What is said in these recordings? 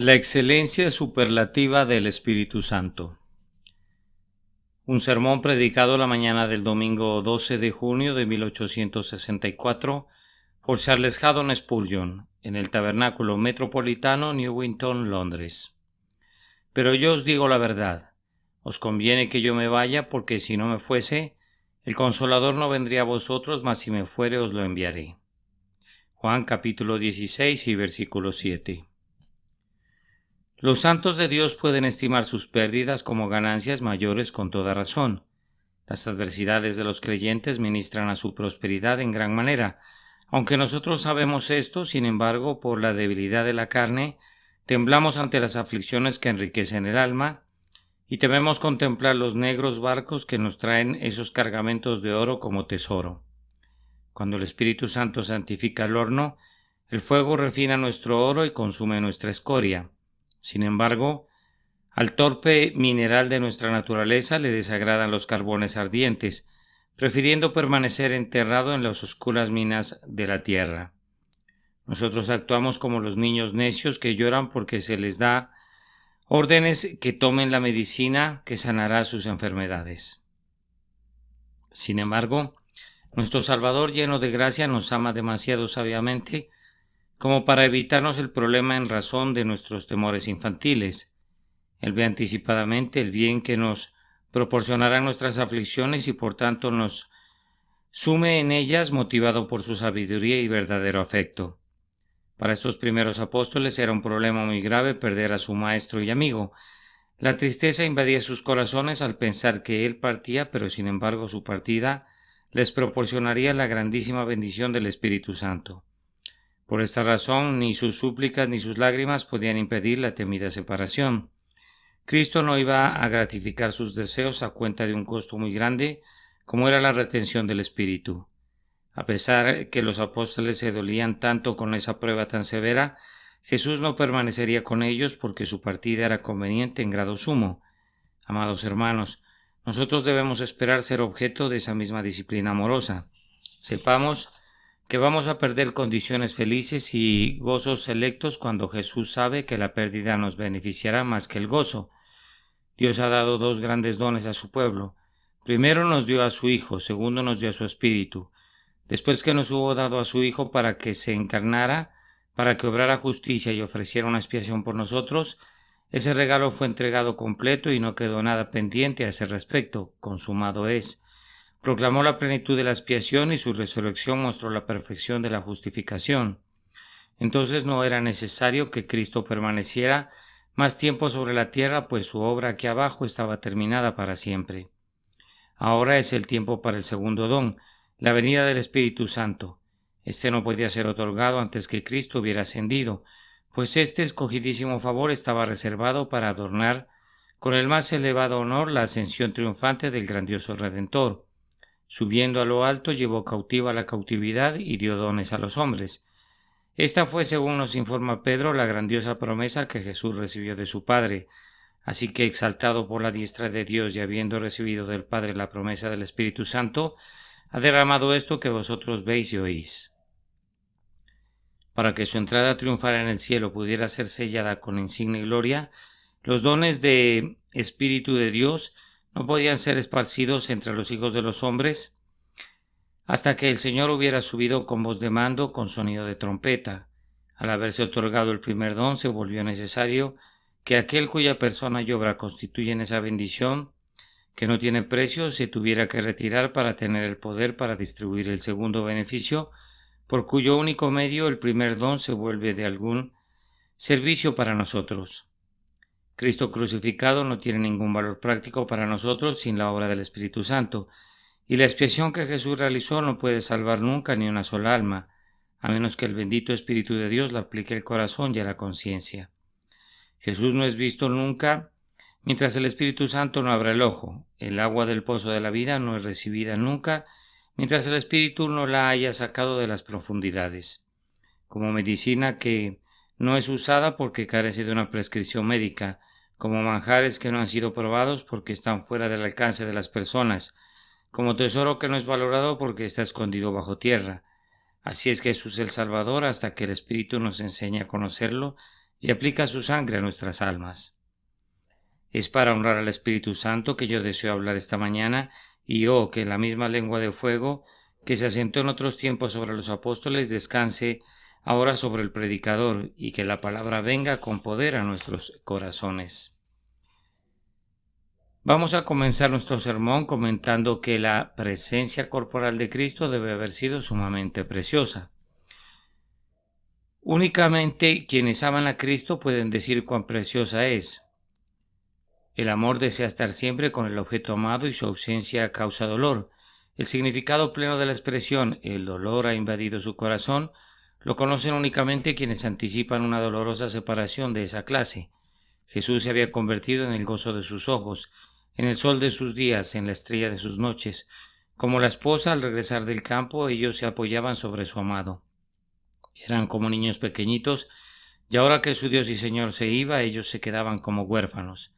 La excelencia superlativa del Espíritu Santo. Un sermón predicado la mañana del domingo 12 de junio de 1864 por Charles Haddon Spurgeon en el Tabernáculo Metropolitano, Newington, Londres. Pero yo os digo la verdad, os conviene que yo me vaya, porque si no me fuese, el Consolador no vendría a vosotros, mas si me fuere os lo enviaré. Juan capítulo 16 y versículo 7. Los santos de Dios pueden estimar sus pérdidas como ganancias mayores con toda razón. Las adversidades de los creyentes ministran a su prosperidad en gran manera. Aunque nosotros sabemos esto, sin embargo, por la debilidad de la carne, temblamos ante las aflicciones que enriquecen el alma y tememos contemplar los negros barcos que nos traen esos cargamentos de oro como tesoro. Cuando el Espíritu Santo santifica el horno, el fuego refina nuestro oro y consume nuestra escoria. Sin embargo, al torpe mineral de nuestra naturaleza le desagradan los carbones ardientes, prefiriendo permanecer enterrado en las oscuras minas de la tierra. Nosotros actuamos como los niños necios que lloran porque se les da órdenes que tomen la medicina que sanará sus enfermedades. Sin embargo, nuestro Salvador, lleno de gracia, nos ama demasiado sabiamente como para evitarnos el problema en razón de nuestros temores infantiles. Él ve anticipadamente el bien que nos proporcionarán nuestras aflicciones y por tanto nos sume en ellas, motivado por su sabiduría y verdadero afecto. Para estos primeros apóstoles era un problema muy grave perder a su maestro y amigo. La tristeza invadía sus corazones al pensar que él partía, pero sin embargo su partida les proporcionaría la grandísima bendición del Espíritu Santo. Por esta razón, ni sus súplicas ni sus lágrimas podían impedir la temida separación. Cristo no iba a gratificar sus deseos a cuenta de un costo muy grande, como era la retención del Espíritu. A pesar que los apóstoles se dolían tanto con esa prueba tan severa, Jesús no permanecería con ellos porque su partida era conveniente en grado sumo. Amados hermanos, nosotros debemos esperar ser objeto de esa misma disciplina amorosa. Sepamos que vamos a perder condiciones felices y gozos selectos cuando Jesús sabe que la pérdida nos beneficiará más que el gozo. Dios ha dado dos grandes dones a su pueblo. Primero nos dio a su Hijo, segundo nos dio a su Espíritu. Después que nos hubo dado a su Hijo para que se encarnara, para que obrara justicia y ofreciera una expiación por nosotros, ese regalo fue entregado completo y no quedó nada pendiente a ese respecto. Consumado es. Proclamó la plenitud de la expiación y su resurrección mostró la perfección de la justificación. Entonces no era necesario que Cristo permaneciera más tiempo sobre la tierra, pues su obra aquí abajo estaba terminada para siempre. Ahora es el tiempo para el segundo don, la venida del Espíritu Santo. Este no podía ser otorgado antes que Cristo hubiera ascendido, pues este escogidísimo favor estaba reservado para adornar con el más elevado honor la ascensión triunfante del grandioso Redentor. Subiendo a lo alto, llevó cautiva la cautividad y dio dones a los hombres. Esta fue, según nos informa Pedro, la grandiosa promesa que Jesús recibió de su Padre. Así que, exaltado por la diestra de Dios y habiendo recibido del Padre la promesa del Espíritu Santo, ha derramado esto que vosotros veis y oís. Para que su entrada triunfal en el cielo pudiera ser sellada con insigne gloria, los dones de Espíritu de Dios no podían ser esparcidos entre los hijos de los hombres hasta que el Señor hubiera subido con voz de mando, con sonido de trompeta. Al haberse otorgado el primer don, se volvió necesario que aquel cuya persona y obra constituyen esa bendición, que no tiene precio, se tuviera que retirar para tener el poder para distribuir el segundo beneficio, por cuyo único medio el primer don se vuelve de algún servicio para nosotros. Cristo crucificado no tiene ningún valor práctico para nosotros sin la obra del Espíritu Santo, y la expiación que Jesús realizó no puede salvar nunca ni una sola alma, a menos que el bendito Espíritu de Dios la aplique al corazón y a la conciencia. Jesús no es visto nunca mientras el Espíritu Santo no abra el ojo. El agua del pozo de la vida no es recibida nunca mientras el Espíritu no la haya sacado de las profundidades. Como medicina que no es usada porque carece de una prescripción médica, como manjares que no han sido probados porque están fuera del alcance de las personas, como tesoro que no es valorado porque está escondido bajo tierra. Así es Jesús el Salvador hasta que el Espíritu nos enseñe a conocerlo y aplica su sangre a nuestras almas. Es para honrar al Espíritu Santo que yo deseo hablar esta mañana, y que la misma lengua de fuego que se asentó en otros tiempos sobre los apóstoles descanse ahora sobre el predicador, y que la palabra venga con poder a nuestros corazones. Vamos a comenzar nuestro sermón comentando que la presencia corporal de Cristo debe haber sido sumamente preciosa. Únicamente quienes aman a Cristo pueden decir cuán preciosa es. El amor desea estar siempre con el objeto amado y su ausencia causa dolor. El significado pleno de la expresión "el dolor ha invadido su corazón" lo conocen únicamente quienes anticipan una dolorosa separación de esa clase. Jesús se había convertido en el gozo de sus ojos, en el sol de sus días, en la estrella de sus noches. Como la esposa al regresar del campo, ellos se apoyaban sobre su amado. Eran como niños pequeñitos, y ahora que su Dios y Señor se iba, ellos se quedaban como huérfanos.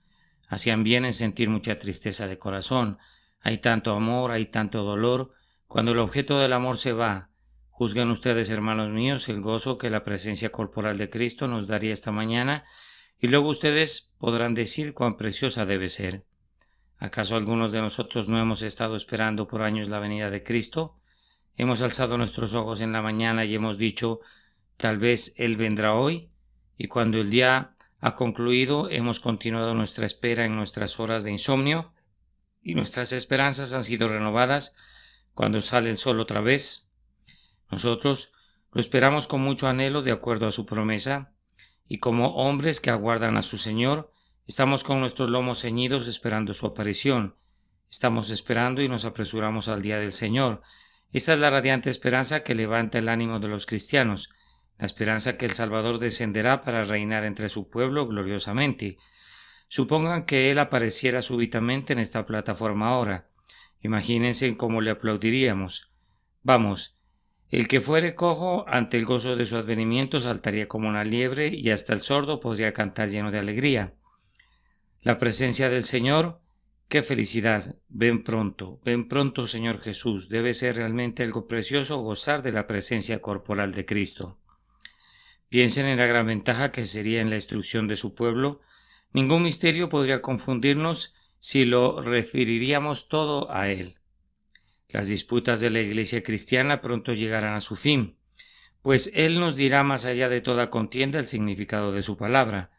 Hacían bien en sentir mucha tristeza de corazón. Hay tanto amor, hay tanto dolor. Cuando el objeto del amor se va, juzguen ustedes, hermanos míos, el gozo que la presencia corporal de Cristo nos daría esta mañana, y luego ustedes podrán decir cuán preciosa debe ser. ¿Acaso algunos de nosotros no hemos estado esperando por años la venida de Cristo? Hemos alzado nuestros ojos en la mañana y hemos dicho, tal vez Él vendrá hoy, y cuando el día ha concluido, hemos continuado nuestra espera en nuestras horas de insomnio, y nuestras esperanzas han sido renovadas cuando sale el sol otra vez. Nosotros lo esperamos con mucho anhelo de acuerdo a su promesa, y como hombres que aguardan a su Señor, estamos con nuestros lomos ceñidos esperando su aparición. Estamos esperando y nos apresuramos al día del Señor. Esta es la radiante esperanza que levanta el ánimo de los cristianos, la esperanza que el Salvador descenderá para reinar entre su pueblo gloriosamente. Supongan que Él apareciera súbitamente en esta plataforma ahora. Imagínense cómo le aplaudiríamos. Vamos, el que fuere cojo ante el gozo de su advenimiento saltaría como una liebre, y hasta el sordo podría cantar lleno de alegría. La presencia del Señor, ¡qué felicidad! Ven pronto, Señor Jesús. Debe ser realmente algo precioso gozar de la presencia corporal de Cristo. Piensen en la gran ventaja que sería en la instrucción de su pueblo. Ningún misterio podría confundirnos si lo referiríamos todo a Él. Las disputas de la Iglesia cristiana pronto llegarán a su fin, pues Él nos dirá más allá de toda contienda el significado de su palabra.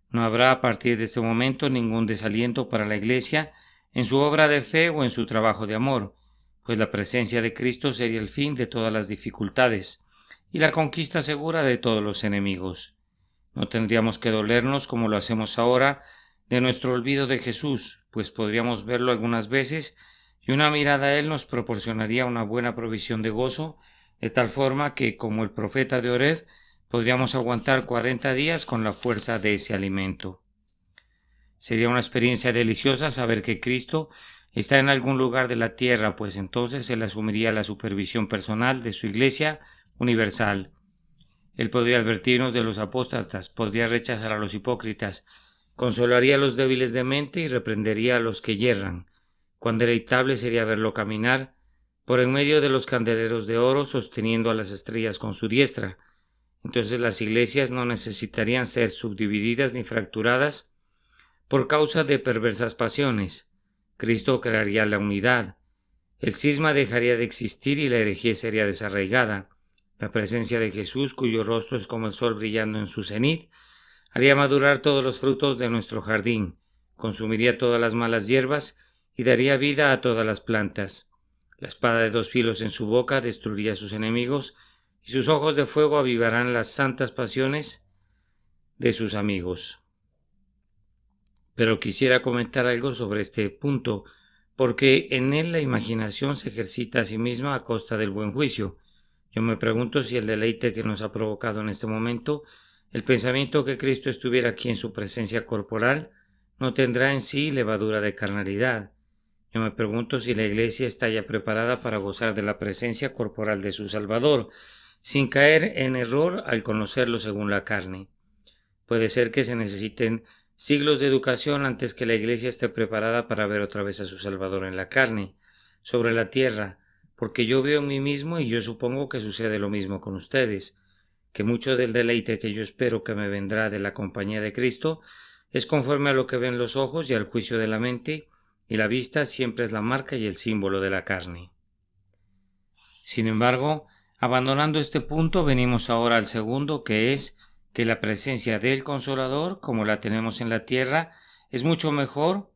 No habrá a partir de este momento ningún desaliento para la Iglesia en su obra de fe o en su trabajo de amor, pues la presencia de Cristo sería el fin de todas las dificultades y la conquista segura de todos los enemigos. No tendríamos que dolernos como lo hacemos ahora de nuestro olvido de Jesús, pues podríamos verlo algunas veces y una mirada a Él nos proporcionaría una buena provisión de gozo, de tal forma que, como el profeta de Oreb, podríamos aguantar 40 días con la fuerza de ese alimento. Sería una experiencia deliciosa saber que Cristo está en algún lugar de la tierra, pues entonces Él asumiría la supervisión personal de su Iglesia universal. Él podría advertirnos de los apóstatas, podría rechazar a los hipócritas, consolaría a los débiles de mente y reprendería a los que yerran. Cuán deleitable sería verlo caminar por en medio de los candeleros de oro, sosteniendo a las estrellas con su diestra. Entonces las iglesias no necesitarían ser subdivididas ni fracturadas por causa de perversas pasiones. Cristo crearía la unidad. El cisma dejaría de existir y la herejía sería desarraigada. La presencia de Jesús, cuyo rostro es como el sol brillando en su cenit, haría madurar todos los frutos de nuestro jardín, consumiría todas las malas hierbas y daría vida a todas las plantas. La espada de 2 filos en su boca destruiría a sus enemigos, y sus ojos de fuego avivarán las santas pasiones de sus amigos. Pero quisiera comentar algo sobre este punto, porque en él la imaginación se ejercita a sí misma a costa del buen juicio. Yo me pregunto si el deleite que nos ha provocado en este momento el pensamiento que Cristo estuviera aquí en su presencia corporal no tendrá en sí levadura de carnalidad. Yo me pregunto si la Iglesia está ya preparada para gozar de la presencia corporal de su Salvador, sin caer en error al conocerlo según la carne. Puede ser que se necesiten siglos de educación antes que la Iglesia esté preparada para ver otra vez a su Salvador en la carne, sobre la tierra, porque yo veo en mí mismo y yo supongo que sucede lo mismo con ustedes. que mucho del deleite que yo espero que me vendrá de la compañía de Cristo es conforme a lo que ven los ojos y al juicio de la mente, y la vista siempre es la marca y el símbolo de la carne. Sin embargo, abandonando este punto, venimos ahora al segundo, que es que la presencia del Consolador, como la tenemos en la tierra, es mucho mejor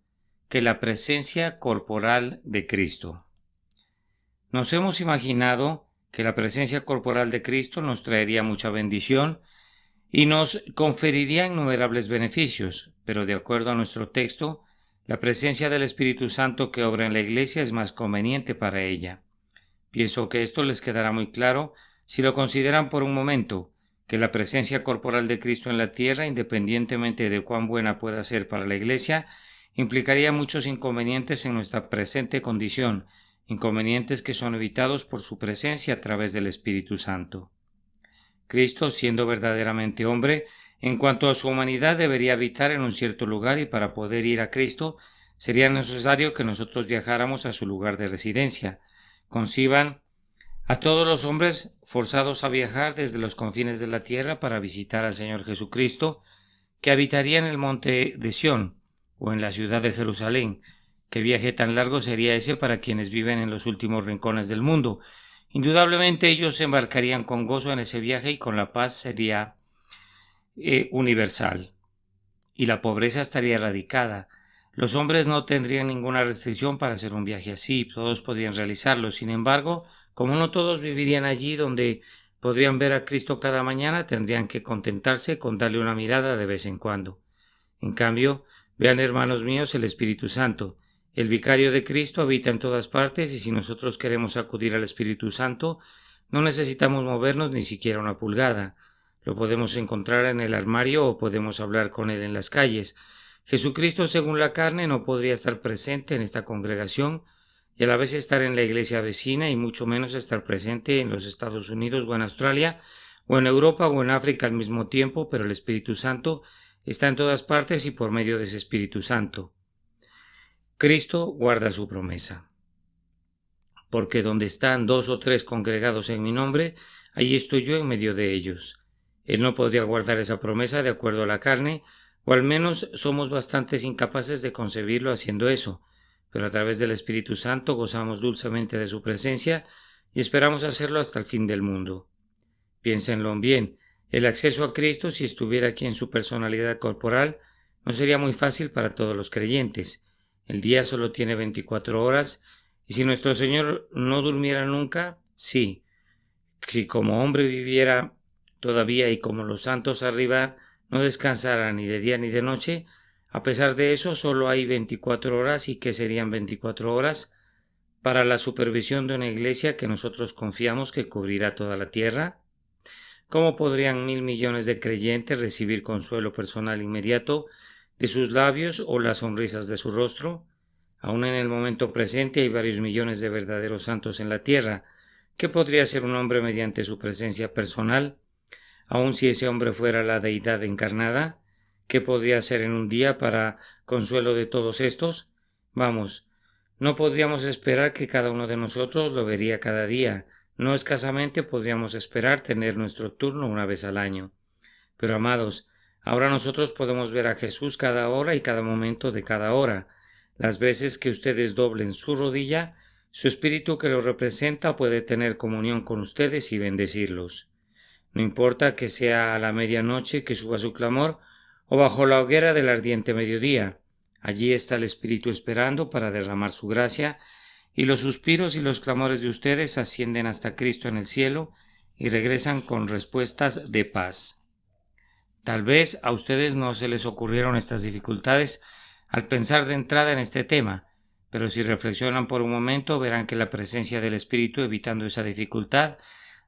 que la presencia corporal de Cristo. Nos hemos imaginado que la presencia corporal de Cristo nos traería mucha bendición y nos conferiría innumerables beneficios, pero de acuerdo a nuestro texto, la presencia del Espíritu Santo que obra en la Iglesia es más conveniente para ella. Pienso que esto les quedará muy claro si lo consideran por un momento, que la presencia corporal de Cristo en la tierra, independientemente de cuán buena pueda ser para la Iglesia, implicaría muchos inconvenientes en nuestra presente condición, inconvenientes que son evitados por su presencia a través del Espíritu Santo. Cristo, siendo verdaderamente hombre, en cuanto a su humanidad debería habitar en un cierto lugar, y para poder ir a Cristo sería necesario que nosotros viajáramos a su lugar de residencia. Conciban a todos los hombres forzados a viajar desde los confines de la tierra para visitar al Señor Jesucristo, que habitaría en el monte de Sión o en la ciudad de Jerusalén. ¿Qué viaje tan largo sería ese para quienes viven en los últimos rincones del mundo? Indudablemente ellos se embarcarían con gozo en ese viaje y con la paz sería universal, y la pobreza estaría erradicada. Los hombres no tendrían ninguna restricción para hacer un viaje así, todos podrían realizarlo. Sin embargo, como no todos vivirían allí donde podrían ver a Cristo cada mañana, tendrían que contentarse con darle una mirada de vez en cuando. En cambio, vean, hermanos míos, el Espíritu Santo. El vicario de Cristo habita en todas partes, y si nosotros queremos acudir al Espíritu Santo, no necesitamos movernos ni siquiera una pulgada. Lo podemos encontrar en el armario o podemos hablar con él en las calles. Jesucristo, según la carne, no podría estar presente en esta congregación y a la vez estar en la iglesia vecina, y mucho menos estar presente en los Estados Unidos o en Australia o en Europa o en África al mismo tiempo, pero el Espíritu Santo está en todas partes y por medio de ese Espíritu Santo. Cristo guarda su promesa. Porque donde están 2 o 3 congregados en mi nombre, allí estoy yo en medio de ellos. Él no podría guardar esa promesa de acuerdo a la carne, o al menos somos bastantes incapaces de concebirlo haciendo eso, pero a través del Espíritu Santo gozamos dulcemente de su presencia y esperamos hacerlo hasta el fin del mundo. Piénsenlo bien, el acceso a Cristo, si estuviera aquí en su personalidad corporal, no sería muy fácil para todos los creyentes. El día solo tiene 24 horas, y si nuestro Señor no durmiera nunca, sí, si como hombre viviera todavía y como los santos arriba no descansaran ni de día ni de noche, a pesar de eso solo hay 24 horas. ¿Y qué serían 24 horas? Para la supervisión de una iglesia que nosotros confiamos que cubrirá toda la tierra. ¿Cómo podrían 1.000 millones de creyentes recibir consuelo personal inmediato de sus labios o las sonrisas de su rostro? Aún en el momento presente hay varios millones de verdaderos santos en la tierra. ¿Qué podría hacer un hombre mediante su presencia personal? Aun si ese hombre fuera la deidad encarnada, ¿qué podría hacer en un día para consuelo de todos estos? Vamos, no podríamos esperar que cada uno de nosotros lo vería cada día. No escasamente podríamos esperar tener nuestro turno una vez al año. Pero amados, ahora nosotros podemos ver a Jesús cada hora y cada momento de cada hora. Las veces que ustedes doblen su rodilla, su espíritu que lo representa puede tener comunión con ustedes y bendecirlos. No importa que sea a la medianoche que suba su clamor o bajo la hoguera del ardiente mediodía. Allí está el Espíritu esperando para derramar su gracia, y los suspiros y los clamores de ustedes ascienden hasta Cristo en el cielo y regresan con respuestas de paz. Tal vez a ustedes no se les ocurrieron estas dificultades al pensar de entrada en este tema, pero si reflexionan por un momento verán que la presencia del Espíritu, evitando esa dificultad,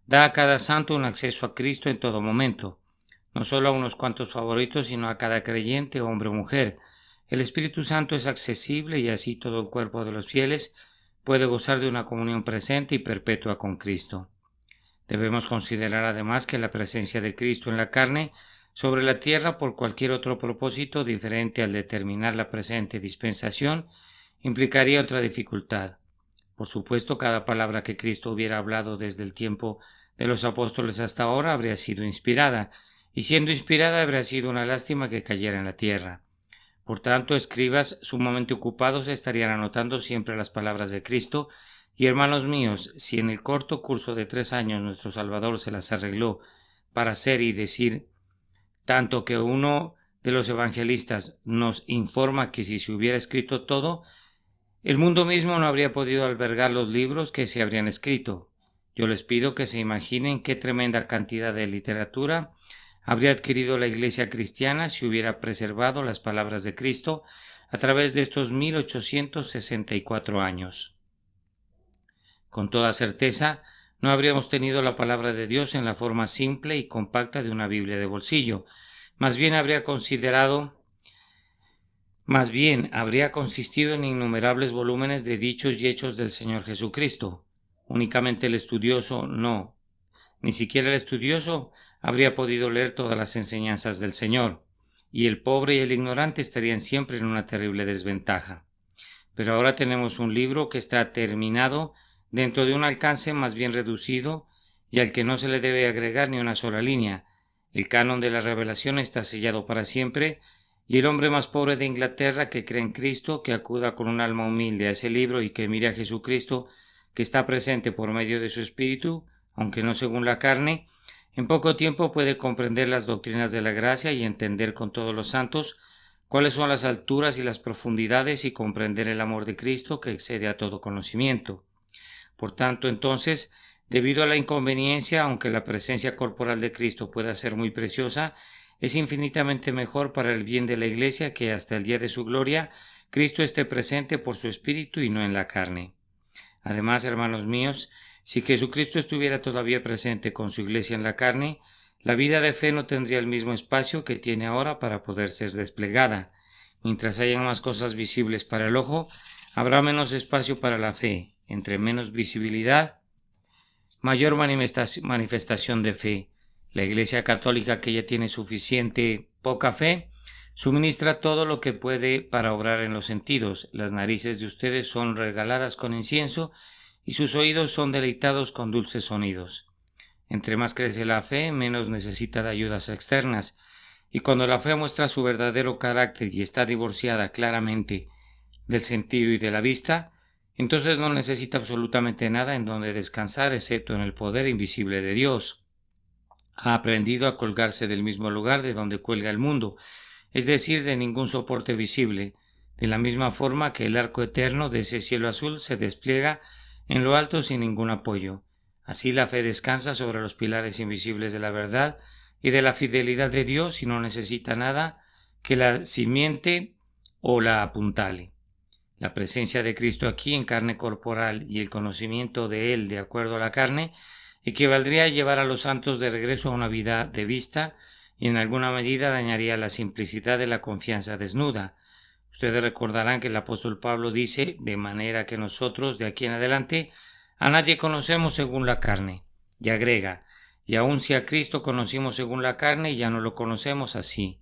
da a cada santo un acceso a Cristo en todo momento, no solo a unos cuantos favoritos, sino a cada creyente, hombre o mujer. El Espíritu Santo es accesible y así todo el cuerpo de los fieles puede gozar de una comunión presente y perpetua con Cristo. Debemos considerar además que la presencia de Cristo en la carne sobre la tierra por cualquier otro propósito diferente al determinar la presente dispensación implicaría otra dificultad. Por supuesto, cada palabra que Cristo hubiera hablado desde el tiempo de los apóstoles hasta ahora habría sido inspirada, y siendo inspirada habría sido una lástima que cayera en la tierra. Por tanto, escribas sumamente ocupados estarían anotando siempre las palabras de Cristo, y hermanos míos, si en el corto curso de 3 años nuestro Salvador se las arregló para hacer y decir, tanto que uno de los evangelistas nos informa que si se hubiera escrito todo, el mundo mismo no habría podido albergar los libros que se habrían escrito. Yo les pido que se imaginen qué tremenda cantidad de literatura habría adquirido la Iglesia cristiana si hubiera preservado las palabras de Cristo a través de estos 1864 años. Con toda certeza, no habríamos tenido la palabra de Dios en la forma simple y compacta de una Biblia de bolsillo. Más bien habría consistido en innumerables volúmenes de dichos y hechos del Señor Jesucristo. Únicamente el estudioso no. Ni siquiera el estudioso habría podido leer todas las enseñanzas del Señor, y el pobre y el ignorante estarían siempre en una terrible desventaja. Pero ahora tenemos un libro que está terminado dentro de un alcance más bien reducido y al que no se le debe agregar ni una sola línea. El canon de la revelación está sellado para siempre, y el hombre más pobre de Inglaterra que cree en Cristo, que acuda con un alma humilde a ese libro y que mire a Jesucristo, que está presente por medio de su espíritu, aunque no según la carne, en poco tiempo puede comprender las doctrinas de la gracia y entender con todos los santos cuáles son las alturas y las profundidades y comprender el amor de Cristo que excede a todo conocimiento. Por tanto, entonces, debido a la inconveniencia, aunque la presencia corporal de Cristo pueda ser muy preciosa, es infinitamente mejor para el bien de la Iglesia que hasta el día de su gloria Cristo esté presente por su Espíritu y no en la carne. Además, hermanos míos, si Jesucristo estuviera todavía presente con su Iglesia en la carne, la vida de fe no tendría el mismo espacio que tiene ahora para poder ser desplegada. Mientras haya más cosas visibles para el ojo, habrá menos espacio para la fe. Entre menos visibilidad, mayor manifestación de fe. La Iglesia Católica, que ya tiene suficiente poca fe, suministra todo lo que puede para obrar en los sentidos. Las narices de ustedes son regaladas con incienso y sus oídos son deleitados con dulces sonidos. Entre más crece la fe, menos necesita de ayudas externas, y cuando la fe muestra su verdadero carácter y está divorciada claramente del sentido y de la vista, entonces no necesita absolutamente nada en donde descansar excepto en el poder invisible de Dios. Ha aprendido a colgarse del mismo lugar de donde cuelga el mundo, es decir, de ningún soporte visible, de la misma forma que el arco eterno de ese cielo azul se despliega en lo alto sin ningún apoyo. Así la fe descansa sobre los pilares invisibles de la verdad y de la fidelidad de Dios y no necesita nada que la cimiente o la apuntale. La presencia de Cristo aquí en carne corporal y el conocimiento de Él de acuerdo a la carne equivaldría a llevar a los santos de regreso a una vida de vista y en alguna medida dañaría la simplicidad de la confianza desnuda. Ustedes recordarán que el apóstol Pablo dice, de manera que nosotros de aquí en adelante a nadie conocemos según la carne, y agrega, y aun si a Cristo conocimos según la carne, ya no lo conocemos así.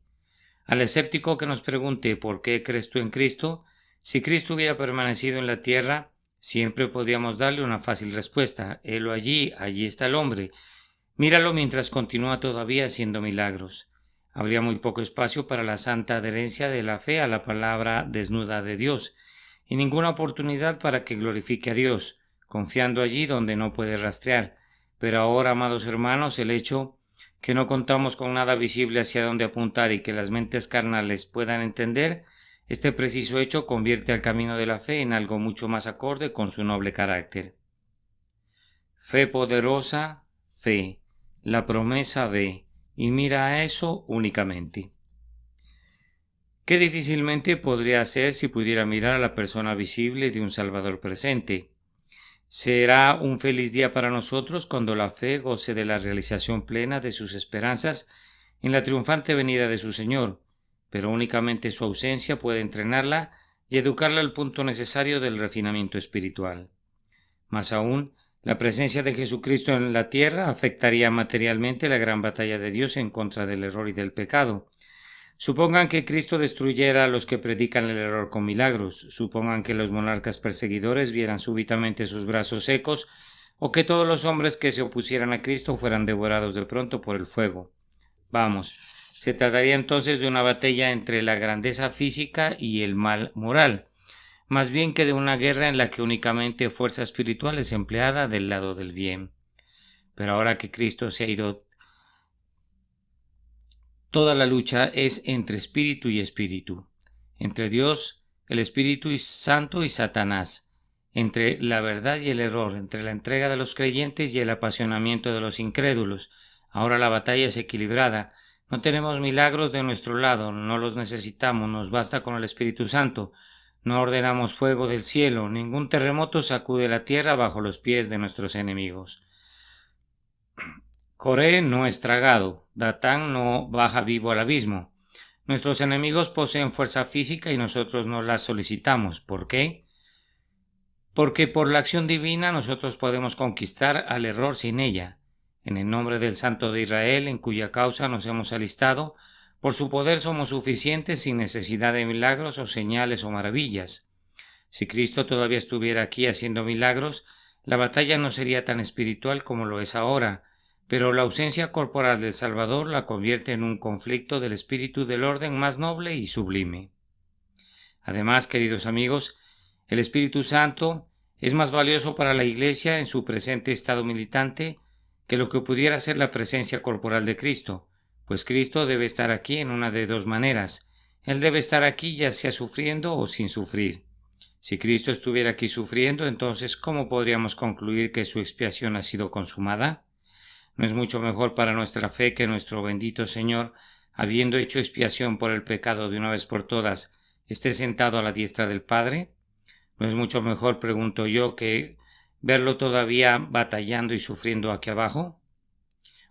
Al escéptico que nos pregunte ¿por qué crees tú en Cristo?, si Cristo hubiera permanecido en la tierra, siempre podríamos darle una fácil respuesta. Helo allí está el hombre. Míralo mientras continúa todavía haciendo milagros. Habría muy poco espacio para la santa adherencia de la fe a la palabra desnuda de Dios, y ninguna oportunidad para que glorifique a Dios, confiando allí donde no puede rastrear. Pero ahora, amados hermanos, el hecho que no contamos con nada visible hacia dónde apuntar y que las mentes carnales puedan entender, este preciso hecho convierte al camino de la fe en algo mucho más acorde con su noble carácter. Fe poderosa, fe. La promesa ve, y mira a eso únicamente. Qué difícilmente podría hacer si pudiera mirar a la persona visible de un Salvador presente. Será un feliz día para nosotros cuando la fe goce de la realización plena de sus esperanzas en la triunfante venida de su Señor, pero únicamente su ausencia puede entrenarla y educarla al punto necesario del refinamiento espiritual. Más aún, la presencia de Jesucristo en la tierra afectaría materialmente la gran batalla de Dios en contra del error y del pecado. Supongan que Cristo destruyera a los que predican el error con milagros. Supongan que los monarcas perseguidores vieran súbitamente sus brazos secos o que todos los hombres que se opusieran a Cristo fueran devorados de pronto por el fuego. Vamos, se trataría entonces de una batalla entre la grandeza física y el mal moral, más bien que de una guerra en la que únicamente fuerza espiritual es empleada del lado del bien. Pero ahora que Cristo se ha ido, toda la lucha es entre espíritu y espíritu, entre Dios, el Espíritu Santo y Satanás, entre la verdad y el error, entre la entrega de los creyentes y el apasionamiento de los incrédulos. Ahora la batalla es equilibrada. No tenemos milagros de nuestro lado, no los necesitamos, nos basta con el Espíritu Santo. No ordenamos fuego del cielo, ningún terremoto sacude la tierra bajo los pies de nuestros enemigos. Coré no es tragado, Datán no baja vivo al abismo. Nuestros enemigos poseen fuerza física y nosotros no la solicitamos. ¿Por qué? Porque por la acción divina nosotros podemos conquistar al error sin ella. En el nombre del Santo de Israel, en cuya causa nos hemos alistado, por su poder somos suficientes sin necesidad de milagros o señales o maravillas. Si Cristo todavía estuviera aquí haciendo milagros, la batalla no sería tan espiritual como lo es ahora, pero la ausencia corporal del Salvador la convierte en un conflicto del espíritu del orden más noble y sublime. Además, queridos amigos, el Espíritu Santo es más valioso para la Iglesia en su presente estado militante que lo que pudiera ser la presencia corporal de Cristo, pues Cristo debe estar aquí en una de dos maneras. Él debe estar aquí ya sea sufriendo o sin sufrir. Si Cristo estuviera aquí sufriendo, entonces ¿cómo podríamos concluir que su expiación ha sido consumada? ¿No es mucho mejor para nuestra fe que nuestro bendito Señor, habiendo hecho expiación por el pecado de una vez por todas, esté sentado a la diestra del Padre? ¿No es mucho mejor, pregunto yo, que verlo todavía batallando y sufriendo aquí abajo?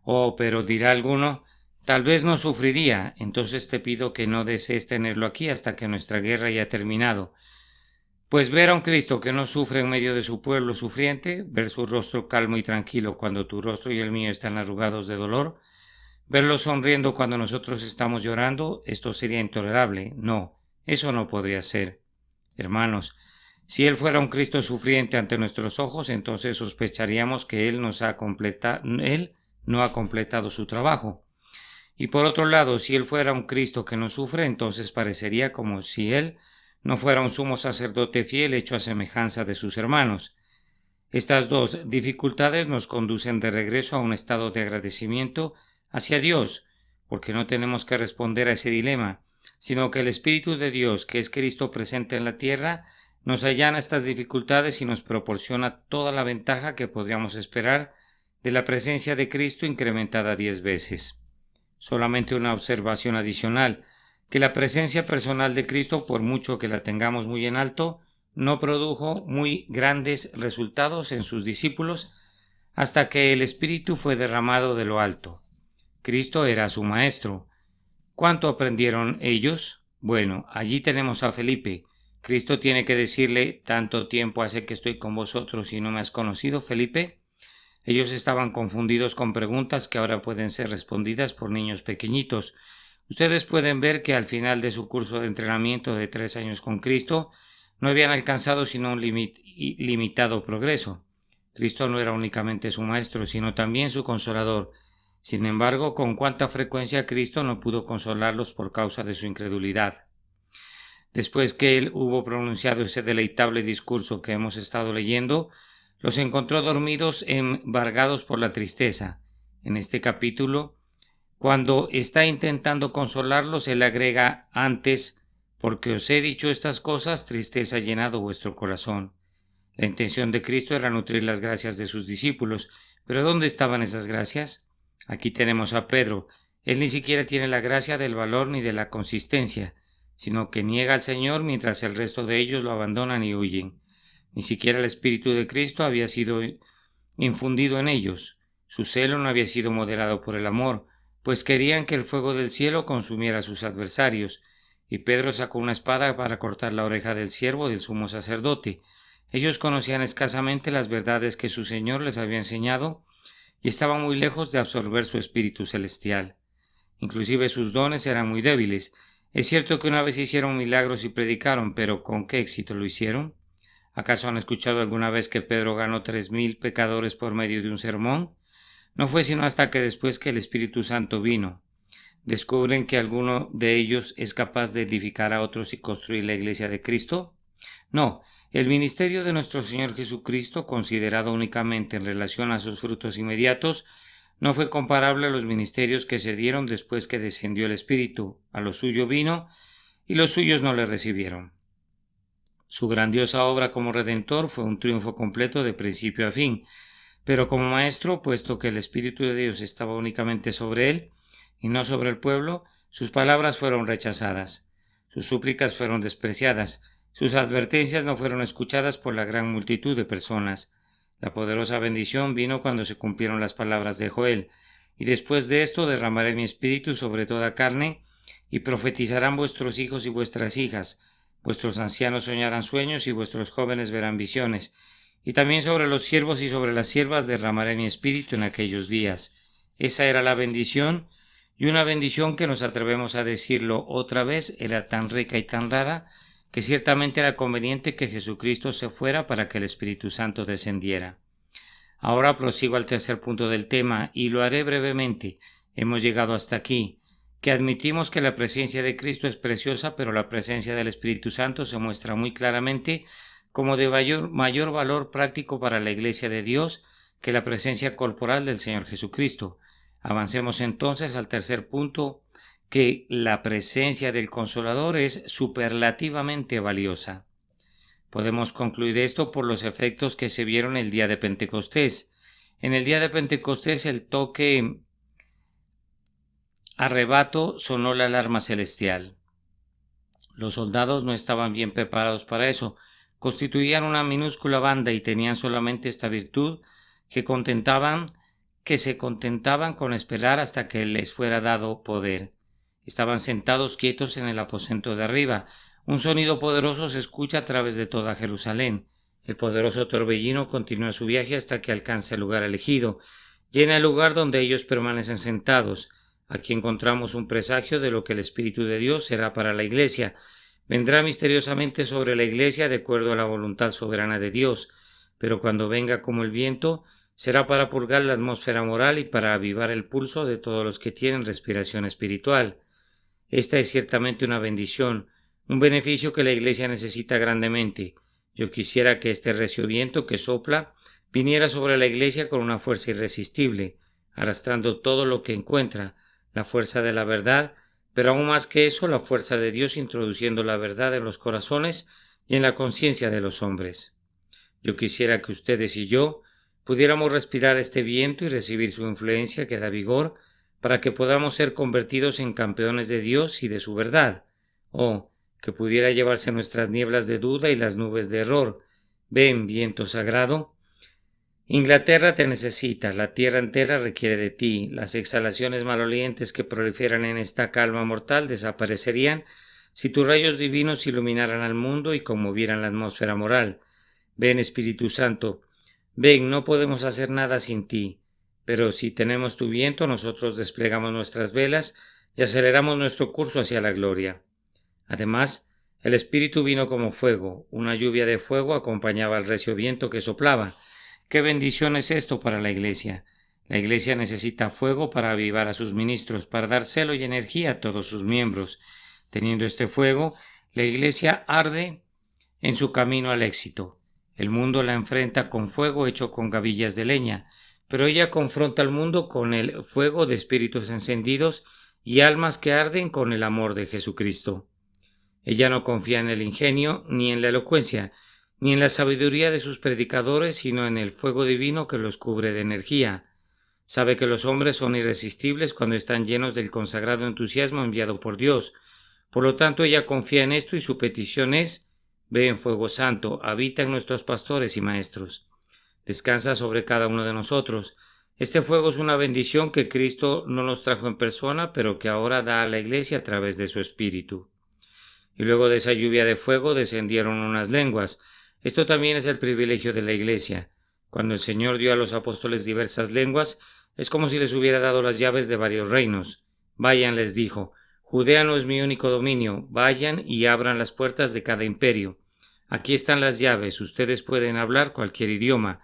Oh, pero dirá alguno, tal vez no sufriría, entonces te pido que no desees tenerlo aquí hasta que nuestra guerra haya terminado. Pues ver a un Cristo que no sufre en medio de su pueblo sufriente, ver su rostro calmo y tranquilo cuando tu rostro y el mío están arrugados de dolor, verlo sonriendo cuando nosotros estamos llorando, esto sería intolerable. No, eso no podría ser. Hermanos, si Él fuera un Cristo sufriente ante nuestros ojos, entonces sospecharíamos que Él no ha completado su trabajo. Y por otro lado, si Él fuera un Cristo que no sufre, entonces parecería como si Él no fuera un sumo sacerdote fiel hecho a semejanza de sus hermanos. Estas dos dificultades nos conducen de regreso a un estado de agradecimiento hacia Dios, porque no tenemos que responder a ese dilema, sino que el Espíritu de Dios, que es Cristo presente en la tierra, nos allana estas dificultades y nos proporciona toda la ventaja que podríamos esperar de la presencia de Cristo incrementada 10 veces. Solamente una observación adicional, que la presencia personal de Cristo, por mucho que la tengamos muy en alto, no produjo muy grandes resultados en sus discípulos hasta que el Espíritu fue derramado de lo alto. Cristo era su maestro. ¿Cuánto aprendieron ellos? Bueno, allí tenemos a Felipe. Cristo tiene que decirle, ¿tanto tiempo hace que estoy con vosotros y no me has conocido, Felipe? Ellos estaban confundidos con preguntas que ahora pueden ser respondidas por niños pequeñitos. Ustedes pueden ver que al final de su curso de entrenamiento de 3 años con Cristo, no habían alcanzado sino un limitado progreso. Cristo no era únicamente su maestro, sino también su consolador. Sin embargo, con cuánta frecuencia Cristo no pudo consolarlos por causa de su incredulidad. Después que él hubo pronunciado ese deleitable discurso que hemos estado leyendo, los encontró dormidos, embargados por la tristeza. En este capítulo, cuando está intentando consolarlos, él agrega antes, porque os he dicho estas cosas, tristeza ha llenado vuestro corazón. La intención de Cristo era nutrir las gracias de sus discípulos, pero ¿dónde estaban esas gracias? Aquí tenemos a Pedro. Él ni siquiera tiene la gracia del valor ni de la consistencia, sino que niega al Señor mientras el resto de ellos lo abandonan y huyen. Ni siquiera el Espíritu de Cristo había sido infundido en ellos. Su celo no había sido moderado por el amor, pues querían que el fuego del cielo consumiera a sus adversarios, y Pedro sacó una espada para cortar la oreja del siervo del sumo sacerdote. Ellos conocían escasamente las verdades que su Señor les había enseñado y estaban muy lejos de absorber su espíritu celestial. Inclusive sus dones eran muy débiles. Es cierto que una vez hicieron milagros y predicaron, pero ¿con qué éxito lo hicieron? ¿Acaso han escuchado alguna vez que Pedro ganó 3,000 pecadores por medio de un sermón? No fue sino hasta que después que el Espíritu Santo vino, descubren que alguno de ellos es capaz de edificar a otros y construir la iglesia de Cristo. No, el ministerio de nuestro Señor Jesucristo, considerado únicamente en relación a sus frutos inmediatos, no fue comparable a los ministerios que se dieron después que descendió el Espíritu. A lo suyo vino, y los suyos no le recibieron. Su grandiosa obra como Redentor fue un triunfo completo de principio a fin, pero como Maestro, puesto que el Espíritu de Dios estaba únicamente sobre él y no sobre el pueblo, sus palabras fueron rechazadas, sus súplicas fueron despreciadas, sus advertencias no fueron escuchadas por la gran multitud de personas. La poderosa bendición vino cuando se cumplieron las palabras de Joel, y después de esto derramaré mi espíritu sobre toda carne, y profetizarán vuestros hijos y vuestras hijas, vuestros ancianos soñarán sueños y vuestros jóvenes verán visiones, y también sobre los siervos y sobre las siervas derramaré mi espíritu en aquellos días. Esa era la bendición, y una bendición que nos atrevemos a decirlo otra vez era tan rica y tan rara que ciertamente era conveniente que Jesucristo se fuera para que el Espíritu Santo descendiera. Ahora prosigo al tercer punto del tema y lo haré brevemente. Hemos llegado hasta aquí, que admitimos que la presencia de Cristo es preciosa, pero la presencia del Espíritu Santo se muestra muy claramente como de mayor valor práctico para la Iglesia de Dios que la presencia corporal del Señor Jesucristo. Avancemos entonces al tercer punto, que la presencia del Consolador es superlativamente valiosa. Podemos concluir esto por los efectos que se vieron el día de Pentecostés. En el día de Pentecostés el toque arrebato sonó la alarma celestial. Los soldados no estaban bien preparados para eso. Constituían una minúscula banda y tenían solamente esta virtud, que se contentaban con esperar hasta que les fuera dado poder. Estaban sentados quietos en el aposento de arriba. Un sonido poderoso se escucha a través de toda Jerusalén. El poderoso torbellino continúa su viaje hasta que alcanza el lugar elegido. Llena el lugar donde ellos permanecen sentados. Aquí encontramos un presagio de lo que el Espíritu de Dios será para la Iglesia. Vendrá misteriosamente sobre la Iglesia de acuerdo a la voluntad soberana de Dios, pero cuando venga como el viento, será para purgar la atmósfera moral y para avivar el pulso de todos los que tienen respiración espiritual. Esta es ciertamente una bendición, un beneficio que la Iglesia necesita grandemente. Yo quisiera que este recio viento que sopla viniera sobre la Iglesia con una fuerza irresistible, arrastrando todo lo que encuentra, la fuerza de la verdad, pero aún más que eso, la fuerza de Dios introduciendo la verdad en los corazones y en la conciencia de los hombres. Yo quisiera que ustedes y yo pudiéramos respirar este viento y recibir su influencia que da vigor para que podamos ser convertidos en campeones de Dios y de su verdad, o que pudiera llevarse nuestras nieblas de duda y las nubes de error. Ven, viento sagrado, Inglaterra te necesita, la tierra entera requiere de ti, las exhalaciones malolientes que proliferan en esta calma mortal desaparecerían si tus rayos divinos iluminaran al mundo y conmovieran la atmósfera moral. Ven, Espíritu Santo, ven, no podemos hacer nada sin ti, pero si tenemos tu viento, nosotros desplegamos nuestras velas y aceleramos nuestro curso hacia la gloria. Además, el Espíritu vino como fuego, una lluvia de fuego acompañaba al recio viento que soplaba. ¡Qué bendición es esto para la Iglesia! La Iglesia necesita fuego para avivar a sus ministros, para dar celo y energía a todos sus miembros. Teniendo este fuego, la Iglesia arde en su camino al éxito. El mundo la enfrenta con fuego hecho con gavillas de leña, pero ella confronta al mundo con el fuego de espíritus encendidos y almas que arden con el amor de Jesucristo. Ella no confía en el ingenio ni en la elocuencia, ni en la sabiduría de sus predicadores, sino en el fuego divino que los cubre de energía. Sabe que los hombres son irresistibles cuando están llenos del consagrado entusiasmo enviado por Dios. Por lo tanto, ella confía en esto y su petición es: ven, fuego santo, habita en nuestros pastores y maestros. Descansa sobre cada uno de nosotros. Este fuego es una bendición que Cristo no nos trajo en persona, pero que ahora da a la Iglesia a través de su Espíritu. Y luego de esa lluvia de fuego descendieron unas lenguas. Esto también es el privilegio de la Iglesia. Cuando el Señor dio a los apóstoles diversas lenguas, es como si les hubiera dado las llaves de varios reinos. Vayan, les dijo, Judea no es mi único dominio, vayan y abran las puertas de cada imperio. Aquí están las llaves, ustedes pueden hablar cualquier idioma.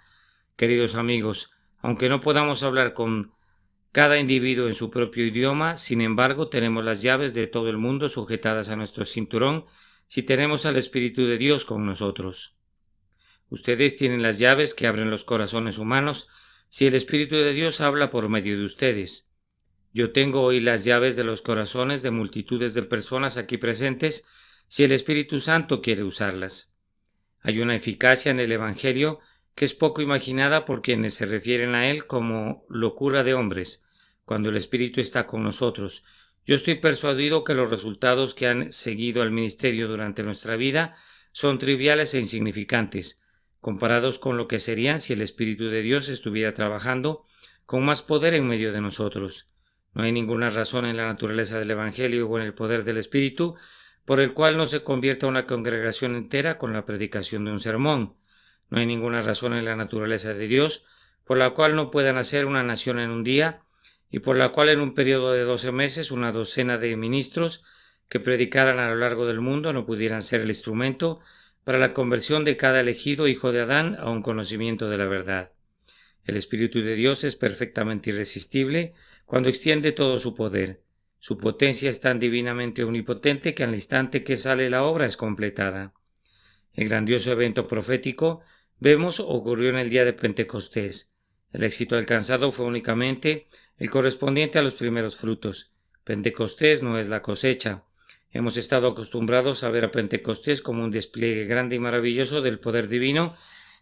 Queridos amigos, aunque no podamos hablar con cada individuo en su propio idioma, sin embargo, tenemos las llaves de todo el mundo sujetadas a nuestro cinturón si tenemos al Espíritu de Dios con nosotros. Ustedes tienen las llaves que abren los corazones humanos si el Espíritu de Dios habla por medio de ustedes. Yo tengo hoy las llaves de los corazones de multitudes de personas aquí presentes si el Espíritu Santo quiere usarlas. Hay una eficacia en el Evangelio que es poco imaginada por quienes se refieren a él como locura de hombres, cuando el Espíritu está con nosotros. Yo estoy persuadido que los resultados que han seguido al ministerio durante nuestra vida son triviales e insignificantes, comparados con lo que serían si el Espíritu de Dios estuviera trabajando con más poder en medio de nosotros. No hay ninguna razón en la naturaleza del Evangelio o en el poder del Espíritu por el cual no se convierta una congregación entera con la predicación de un sermón. No hay ninguna razón en la naturaleza de Dios por la cual no pueda nacer una nación en un día y por la cual en un periodo de 12 meses una docena de ministros que predicaran a lo largo del mundo no pudieran ser el instrumento para la conversión de cada elegido hijo de Adán a un conocimiento de la verdad. El Espíritu de Dios es perfectamente irresistible cuando extiende todo su poder. Su potencia es tan divinamente omnipotente que al instante que sale la obra es completada. El grandioso evento profético vemos ocurrió en el día de Pentecostés. El éxito alcanzado fue únicamente el correspondiente a los primeros frutos. Pentecostés no es la cosecha. Hemos estado acostumbrados a ver a Pentecostés como un despliegue grande y maravilloso del poder divino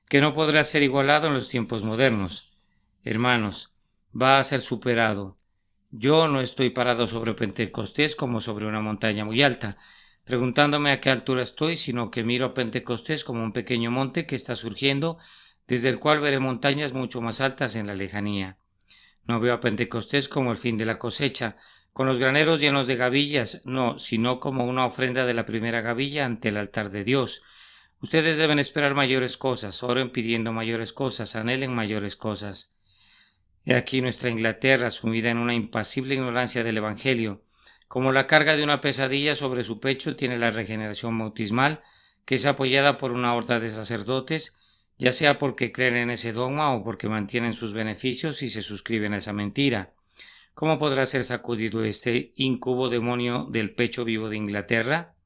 que no podrá ser igualado en los tiempos modernos. Hermanos, va a ser superado. Yo no estoy parado sobre Pentecostés como sobre una montaña muy alta, preguntándome a qué altura estoy, sino que miro a Pentecostés como un pequeño monte que está surgiendo, desde el cual veré montañas mucho más altas en la lejanía. No veo a Pentecostés como el fin de la cosecha, con los graneros llenos de gavillas, no, sino como una ofrenda de la primera gavilla ante el altar de Dios. Ustedes deben esperar mayores cosas, oren pidiendo mayores cosas, anhelen mayores cosas. He aquí nuestra Inglaterra sumida en una impasible ignorancia del Evangelio. Como la carga de una pesadilla sobre su pecho tiene la regeneración bautismal, que es apoyada por una horda de sacerdotes, ya sea porque creen en ese dogma o porque mantienen sus beneficios y se suscriben a esa mentira. ¿Cómo podrá ser sacudido este incubo demonio del pecho vivo de Inglaterra?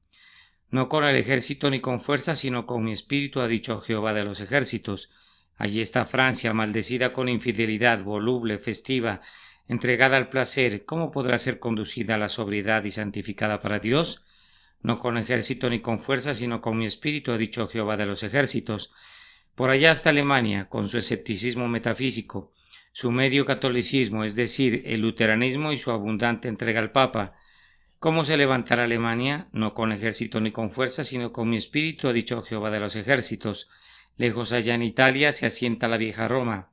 No con el ejército ni con fuerza, sino con mi espíritu, ha dicho Jehová de los ejércitos. Allí está Francia, maldecida con infidelidad, voluble, festiva, entregada al placer. ¿Cómo podrá ser conducida a la sobriedad y santificada para Dios? No con ejército ni con fuerza, sino con mi espíritu, ha dicho Jehová de los ejércitos. Por allá está Alemania, con su escepticismo metafísico, su medio catolicismo, es decir, el luteranismo y su abundante entrega al Papa. ¿Cómo se levantará Alemania? No con ejército ni con fuerza, sino con mi espíritu, ha dicho Jehová de los ejércitos. Lejos allá en Italia se asienta la vieja Roma,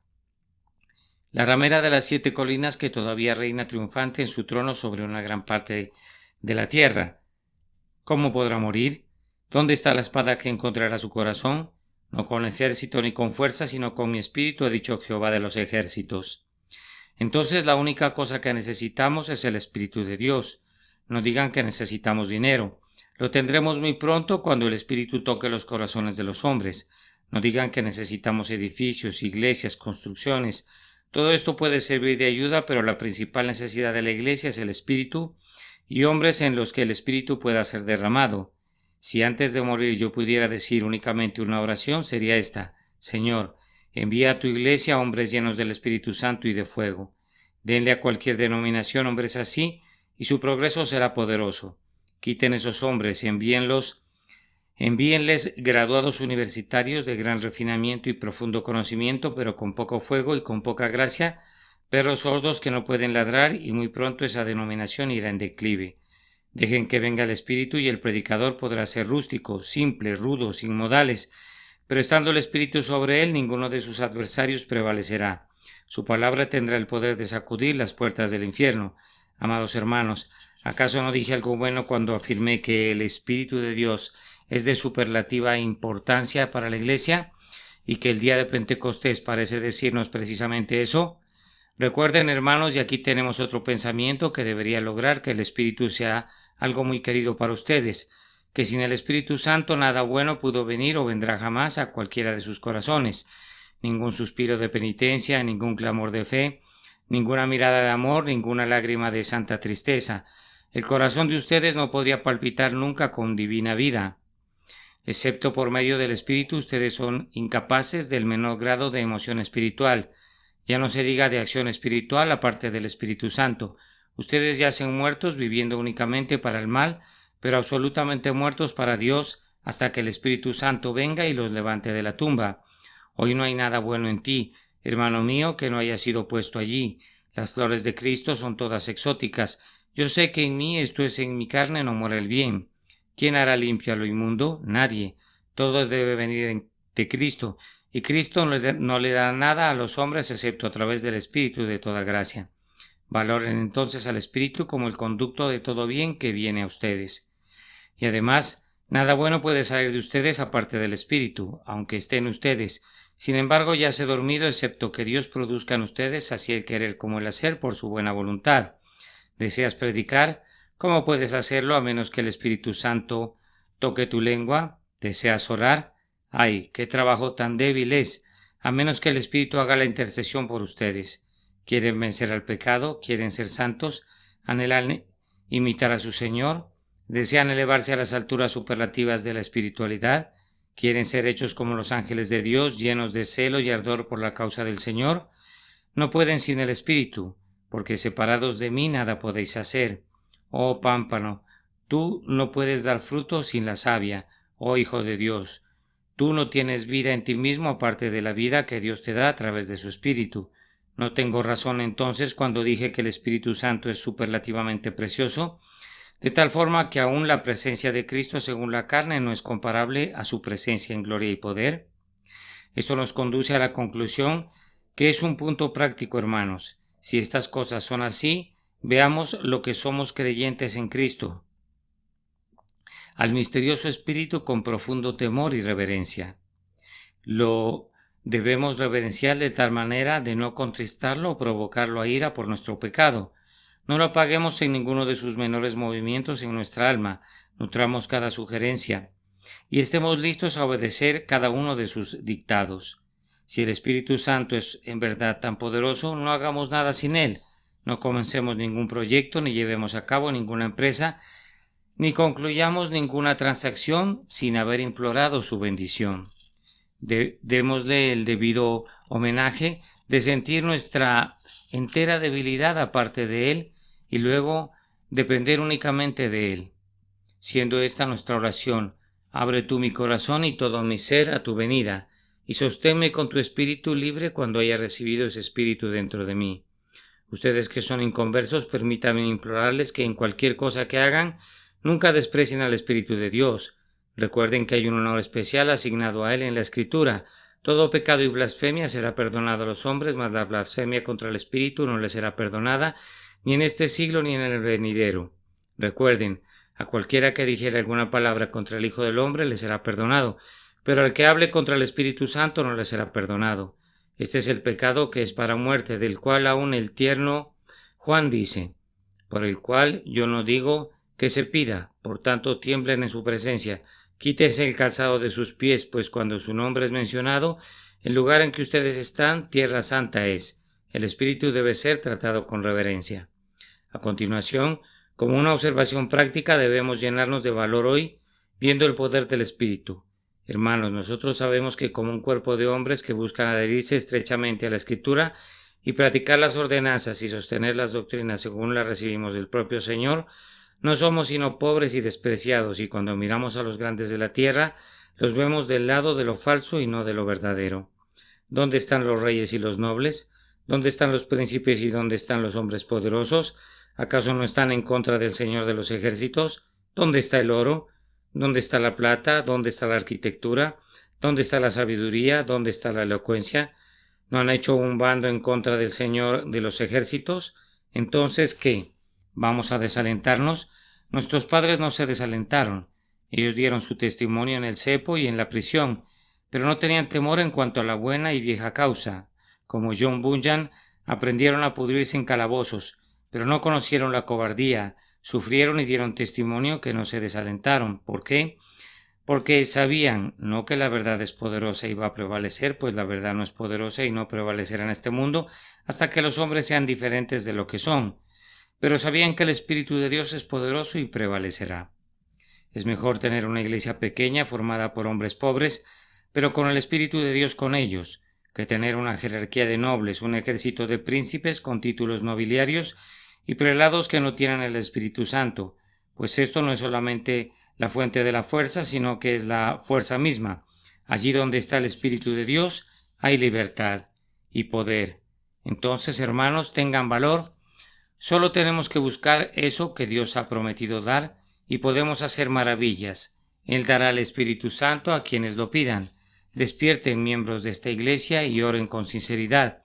la ramera de las 7 colinas que todavía reina triunfante en su trono sobre una gran parte de la tierra. ¿Cómo podrá morir? ¿Dónde está la espada que encontrará su corazón? No con ejército ni con fuerza, sino con mi espíritu, ha dicho Jehová de los ejércitos. Entonces la única cosa que necesitamos es el Espíritu de Dios. No digan que necesitamos dinero. Lo tendremos muy pronto cuando el Espíritu toque los corazones de los hombres. No digan que necesitamos edificios, iglesias, construcciones. Todo esto puede servir de ayuda, pero la principal necesidad de la iglesia es el Espíritu y hombres en los que el Espíritu pueda ser derramado. Si antes de morir yo pudiera decir únicamente una oración, sería esta: Señor, envía a tu iglesia hombres llenos del Espíritu Santo y de fuego. Denle a cualquier denominación hombres así, y su progreso será poderoso. Quiten esos hombres, envíenles graduados universitarios de gran refinamiento y profundo conocimiento, pero con poco fuego y con poca gracia, perros sordos que no pueden ladrar, y muy pronto esa denominación irá en declive. Dejen que venga el Espíritu y el predicador podrá ser rústico, simple, rudo, sin modales, pero estando el Espíritu sobre él, ninguno de sus adversarios prevalecerá. Su palabra tendrá el poder de sacudir las puertas del infierno. Amados hermanos, ¿acaso no dije algo bueno cuando afirmé que el Espíritu de Dios es de superlativa importancia para la Iglesia y que el día de Pentecostés parece decirnos precisamente eso? Recuerden, hermanos, y aquí tenemos otro pensamiento que debería lograr que el Espíritu sea algo muy querido para ustedes, que sin el Espíritu Santo nada bueno pudo venir o vendrá jamás a cualquiera de sus corazones. Ningún suspiro de penitencia, ningún clamor de fe, ninguna mirada de amor, ninguna lágrima de santa tristeza. El corazón de ustedes no podría palpitar nunca con divina vida. Excepto por medio del Espíritu, ustedes son incapaces del menor grado de emoción espiritual. Ya no se diga de acción espiritual aparte del Espíritu Santo. Ustedes yacen muertos viviendo únicamente para el mal, pero absolutamente muertos para Dios hasta que el Espíritu Santo venga y los levante de la tumba. Hoy no hay nada bueno en ti, hermano mío, que no haya sido puesto allí. Las flores de Cristo son todas exóticas. Yo sé que en mí, esto es, en mi carne, no mora el bien. ¿Quién hará limpio a lo inmundo? Nadie. Todo debe venir de Cristo, y Cristo no le da nada a los hombres excepto a través del Espíritu de toda gracia. Valoren entonces al Espíritu como el conducto de todo bien que viene a ustedes. Y además, nada bueno puede salir de ustedes aparte del Espíritu, aunque esté en ustedes. Sin embargo, yace dormido excepto que Dios produzca en ustedes así el querer como el hacer por su buena voluntad. ¿Deseas predicar? ¿Cómo puedes hacerlo a menos que el Espíritu Santo toque tu lengua? ¿Deseas orar? ¡Ay, qué trabajo tan débil es! A menos que el Espíritu haga la intercesión por ustedes. ¿Quieren vencer al pecado? ¿Quieren ser santos? ¿Anhelan imitar a su Señor? ¿Desean elevarse a las alturas superlativas de la espiritualidad? ¿Quieren ser hechos como los ángeles de Dios, llenos de celo y ardor por la causa del Señor? No pueden sin el Espíritu, porque separados de mí nada podéis hacer. Oh pámpano, tú no puedes dar fruto sin la savia, oh Hijo de Dios. Tú no tienes vida en ti mismo aparte de la vida que Dios te da a través de su Espíritu. ¿No tengo razón entonces cuando dije que el Espíritu Santo es superlativamente precioso? De tal forma que aún la presencia de Cristo según la carne no es comparable a su presencia en gloria y poder. Esto nos conduce a la conclusión que es un punto práctico, hermanos. Si estas cosas son así, veamos lo que somos creyentes en Cristo. Al misterioso Espíritu con profundo temor y reverencia. Lo debemos reverenciar de tal manera de no contristarlo o provocarlo a ira por nuestro pecado. No lo apaguemos en ninguno de sus menores movimientos en nuestra alma, nutramos cada sugerencia, y estemos listos a obedecer cada uno de sus dictados. Si el Espíritu Santo es en verdad tan poderoso, no hagamos nada sin él, no comencemos ningún proyecto, ni llevemos a cabo ninguna empresa, ni concluyamos ninguna transacción sin haber implorado su bendición. Démosle el debido homenaje de sentir nuestra entera debilidad aparte de él y luego depender únicamente de él. Siendo esta nuestra oración, abre tú mi corazón y todo mi ser a tu venida, y sosténme con tu espíritu libre cuando haya recibido ese espíritu dentro de mí. Ustedes que son inconversos, permítanme implorarles que en cualquier cosa que hagan, nunca desprecien al Espíritu de Dios. Recuerden que hay un honor especial asignado a él en la Escritura. Todo pecado y blasfemia será perdonado a los hombres, mas la blasfemia contra el Espíritu no les será perdonada, ni en este siglo ni en el venidero. Recuerden, a cualquiera que dijere alguna palabra contra el Hijo del Hombre le será perdonado, pero al que hable contra el Espíritu Santo no le será perdonado. Este es el pecado que es para muerte, del cual aún el tierno Juan dice, por el cual yo no digo que se pida, por tanto tiemblen en su presencia. Quítense el calzado de sus pies, pues cuando su nombre es mencionado, el lugar en que ustedes están, tierra santa es. El espíritu debe ser tratado con reverencia. A continuación, como una observación práctica, debemos llenarnos de valor hoy, viendo el poder del espíritu. Hermanos, nosotros sabemos que como un cuerpo de hombres que buscan adherirse estrechamente a la Escritura y practicar las ordenanzas y sostener las doctrinas según las recibimos del propio Señor, no somos sino pobres y despreciados, y cuando miramos a los grandes de la tierra, los vemos del lado de lo falso y no de lo verdadero. ¿Dónde están los reyes y los nobles? ¿Dónde están los príncipes y dónde están los hombres poderosos? ¿Acaso no están en contra del Señor de los ejércitos? ¿Dónde está el oro? ¿Dónde está la plata? ¿Dónde está la arquitectura? ¿Dónde está la sabiduría? ¿Dónde está la elocuencia? ¿No han hecho un bando en contra del Señor de los ejércitos? Entonces, ¿qué? ¿Vamos a desalentarnos? Nuestros padres no se desalentaron. Ellos dieron su testimonio en el cepo y en la prisión, pero no tenían temor en cuanto a la buena y vieja causa. Como John Bunyan, aprendieron a pudrirse en calabozos, pero no conocieron la cobardía, sufrieron y dieron testimonio que no se desalentaron. ¿Por qué? Porque sabían no que la verdad es poderosa y va a prevalecer, pues la verdad no es poderosa y no prevalecerá en este mundo hasta que los hombres sean diferentes de lo que son. Pero sabían que el Espíritu de Dios es poderoso y prevalecerá. Es mejor tener una iglesia pequeña formada por hombres pobres, pero con el Espíritu de Dios con ellos, que tener una jerarquía de nobles, un ejército de príncipes con títulos nobiliarios y prelados que no tienen el Espíritu Santo, pues esto no es solamente la fuente de la fuerza, sino que es la fuerza misma. Allí donde está el Espíritu de Dios hay libertad y poder. Entonces, hermanos, tengan valor. Solo tenemos que buscar eso que Dios ha prometido dar y podemos hacer maravillas. Él dará el Espíritu Santo a quienes lo pidan. Despierten, miembros de esta iglesia, y oren con sinceridad.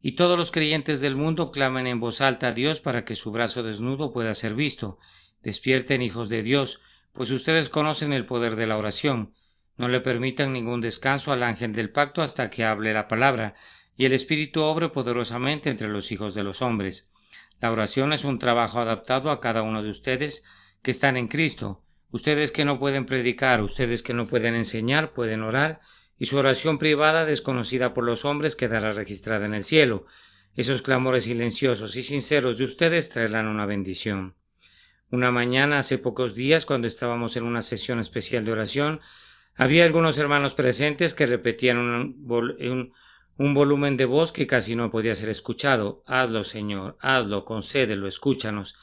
Y todos los creyentes del mundo clamen en voz alta a Dios para que su brazo desnudo pueda ser visto. Despierten, hijos de Dios, pues ustedes conocen el poder de la oración. No le permitan ningún descanso al ángel del pacto hasta que hable la palabra, y el Espíritu obre poderosamente entre los hijos de los hombres. La oración es un trabajo adaptado a cada uno de ustedes que están en Cristo. Ustedes que no pueden predicar, ustedes que no pueden enseñar, pueden orar, y su oración privada, desconocida por los hombres, quedará registrada en el cielo. Esos clamores silenciosos y sinceros de ustedes traerán una bendición. Una mañana, hace pocos días, cuando estábamos en una sesión especial de oración, había algunos hermanos presentes que repetían un volumen de voz que casi no podía ser escuchado. Hazlo, Señor, hazlo, concédelo, escúchanos.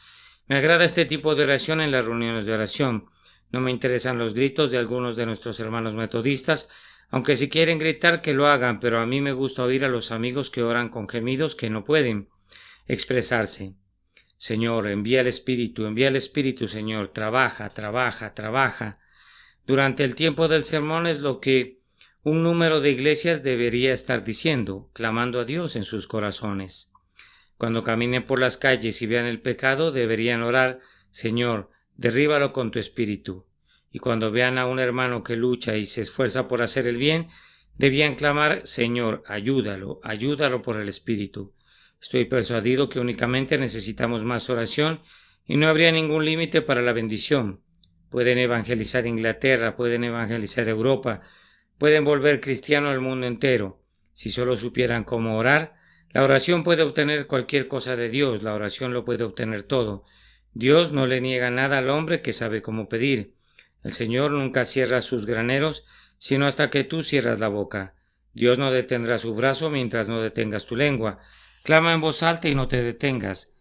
Me agrada este tipo de oración en las reuniones de oración. No me interesan los gritos de algunos de nuestros hermanos metodistas, aunque si quieren gritar que lo hagan, pero a mí me gusta oír a los amigos que oran con gemidos que no pueden expresarse. Señor, envía el Espíritu, Señor, trabaja, trabaja, trabaja. Durante el tiempo del sermón es lo que un número de iglesias debería estar diciendo, clamando a Dios en sus corazones. Cuando caminen por las calles y vean el pecado, deberían orar, Señor, derríbalo con tu Espíritu. Y cuando vean a un hermano que lucha y se esfuerza por hacer el bien, debían clamar, Señor, ayúdalo, ayúdalo por el Espíritu. Estoy persuadido que únicamente necesitamos más oración y no habría ningún límite para la bendición. Pueden evangelizar Inglaterra, pueden evangelizar Europa, pueden volver cristiano al mundo entero. Si solo supieran cómo orar, la oración puede obtener cualquier cosa de Dios, la oración lo puede obtener todo. Dios no le niega nada al hombre que sabe cómo pedir. El Señor nunca cierra sus graneros, sino hasta que tú cierras la boca. Dios no detendrá su brazo mientras no detengas tu lengua. Clama en voz alta y no te detengas.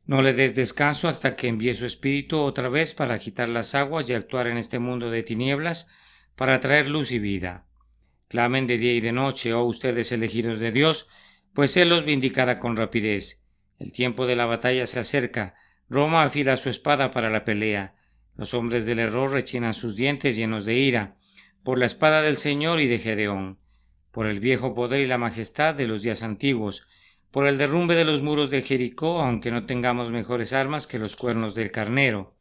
No le des descanso hasta que envíe su Espíritu otra vez para agitar las aguas y actuar en este mundo de tinieblas para traer luz y vida. Clamen de día y de noche, oh ustedes elegidos de Dios, pues Él los vindicará con rapidez. El tiempo de la batalla se acerca. Roma afila su espada para la pelea. Los hombres del error rechinan sus dientes llenos de ira, por la espada del Señor y de Gedeón, por el viejo poder y la majestad de los días antiguos, por el derrumbe de los muros de Jericó, aunque no tengamos mejores armas que los cuernos del carnero,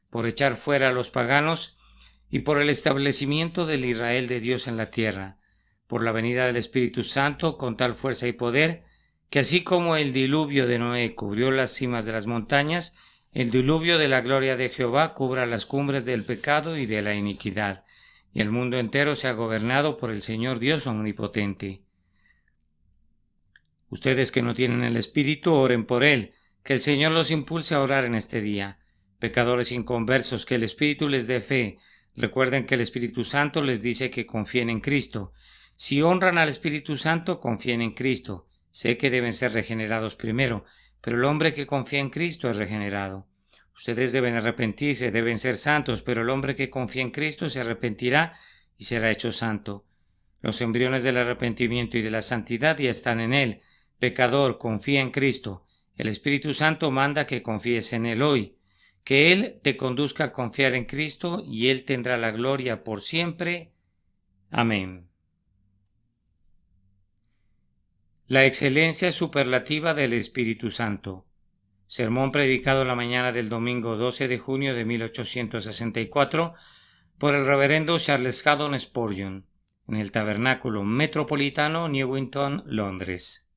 por echar fuera a los paganos y por el establecimiento del Israel de Dios en la tierra, por la venida del Espíritu Santo con tal fuerza y poder que así como el diluvio de Noé cubrió las cimas de las montañas, el diluvio de la gloria de Jehová cubra las cumbres del pecado y de la iniquidad, y el mundo entero sea gobernado por el Señor Dios omnipotente. Ustedes que no tienen el Espíritu, oren por Él, que el Señor los impulse a orar en este día. Pecadores inconversos, que el Espíritu les dé fe. Recuerden que el Espíritu Santo les dice que confíen en Cristo. Si honran al Espíritu Santo, confíen en Cristo. Sé que deben ser regenerados primero, pero el hombre que confía en Cristo es regenerado. Ustedes deben arrepentirse, deben ser santos, pero el hombre que confía en Cristo se arrepentirá y será hecho santo. Los embriones del arrepentimiento y de la santidad ya están en Él. Pecador, confía en Cristo. El Espíritu Santo manda que confíes en Él hoy. Que Él te conduzca a confiar en Cristo y Él tendrá la gloria por siempre. Amén. La excelencia superlativa del Espíritu Santo. Sermón predicado la mañana del domingo 12 de junio de 1864 por el reverendo Charles Haddon Spurgeon en el Tabernáculo Metropolitano, Newington, Londres.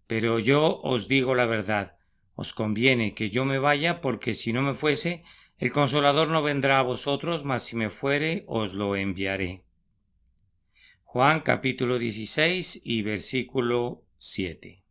Pero yo os digo la verdad, Os conviene que yo me vaya, porque si no me fuese, el Consolador no vendrá a vosotros, mas si me fuere, os lo enviaré. Juan capítulo 16 y versículo 7.